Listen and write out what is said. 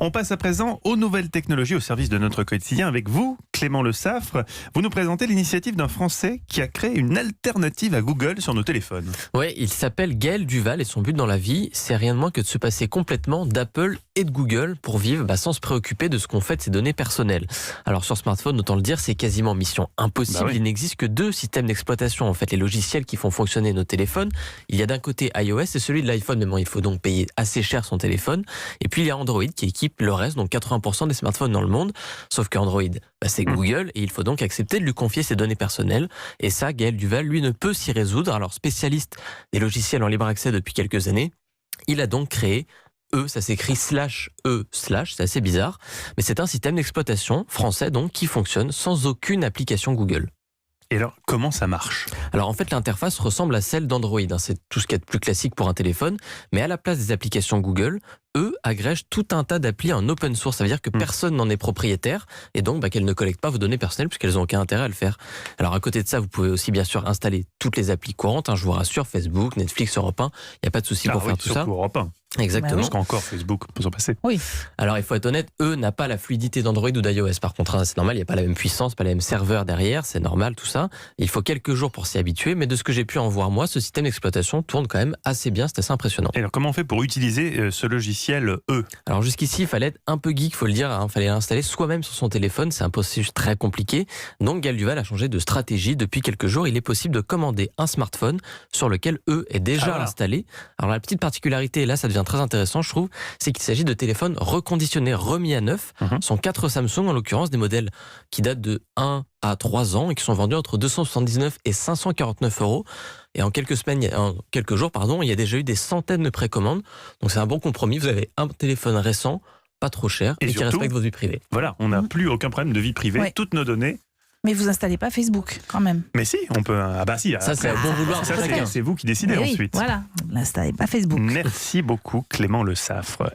On passe à présent aux nouvelles technologies au service de notre quotidien avec vous, Clément Le Saffre. Vous nous présentez l'initiative d'un Français qui a créé une alternative à Google sur nos téléphones. Ouais, il s'appelle Gaël Duval et son but dans la vie, c'est rien de moins que de se passer complètement d'Apple et de Google pour vivre sans se préoccuper de ce qu'on fait de ses données personnelles. Alors sur smartphone, autant le dire, c'est quasiment mission impossible. Oui. Il n'existe que deux systèmes d'exploitation, en fait, les logiciels qui font fonctionner nos téléphones. Il y a d'un côté iOS et celui de l'iPhone, mais bon, il faut donc payer assez cher son téléphone. Et puis il y a Android qui équipe le reste, donc 80% des smartphones dans le monde. Sauf qu'Android, c'est Google et il faut donc accepter de lui confier ses données personnelles. Et ça, Gaël Duval, lui, ne peut s'y résoudre. Alors spécialiste des logiciels en libre accès depuis quelques années, il a donc créé ça s'écrit /E/, c'est assez bizarre, mais c'est un système d'exploitation français donc qui fonctionne sans aucune application Google. Et alors, comment ça marche ? Alors en fait, l'interface ressemble à celle d'Android, c'est tout ce qu'il y a de plus classique pour un téléphone, mais à la place des applications Google, agrègent tout un tas d'applis en open source. Ça veut dire que personne n'en est propriétaire et donc qu'elles ne collectent pas vos données personnelles puisqu'elles n'ont aucun intérêt à le faire. Alors à côté de ça, vous pouvez aussi bien sûr installer toutes les applis courantes, je vous rassure, Facebook, Netflix, Europe 1, il n'y a pas de souci pour faire tout ça. Europe 1. Exactement. Parce qu'encore Facebook peut s'en passer. Oui. Alors il faut être honnête, n'a pas la fluidité d'Android ou d'iOS. Par contre, c'est normal, il n'y a pas la même puissance, pas les mêmes serveurs derrière, c'est normal tout ça. Il faut quelques jours pour s'y habituer, mais de ce que j'ai pu en voir moi, ce système d'exploitation tourne quand même assez bien, c'est assez impressionnant. Et alors comment on fait pour utiliser ce logiciel Alors jusqu'ici, il fallait être un peu geek, faut le dire, il fallait l'installer soi-même sur son téléphone, c'est un processus très compliqué. Donc Gaël Duval a changé de stratégie. Depuis quelques jours, il est possible de commander un smartphone sur lequel est déjà installé. Alors la petite particularité, et là ça devient très intéressant, je trouve, c'est qu'il s'agit de téléphones reconditionnés, remis à neuf. Ce sont 4 Samsung en l'occurrence, des modèles qui datent de 1 à 3 ans et qui sont vendus entre 279 et 549 €. Et en quelques jours, il y a déjà eu des centaines de précommandes. Donc c'est un bon compromis. Vous avez un téléphone récent, pas trop cher et qui surtout, respecte votre vie privée. Voilà, on n'a plus aucun problème de vie privée, Ouais. toutes nos données. Mais vous installez pas Facebook quand même. Mais si, on peut. Si. Ça, c'est à bon vouloir de Ça, chacun. c'est vous qui décidez Mais oui, ensuite. voilà, vous n'installez pas Facebook. Merci beaucoup, Clément Le Saffre.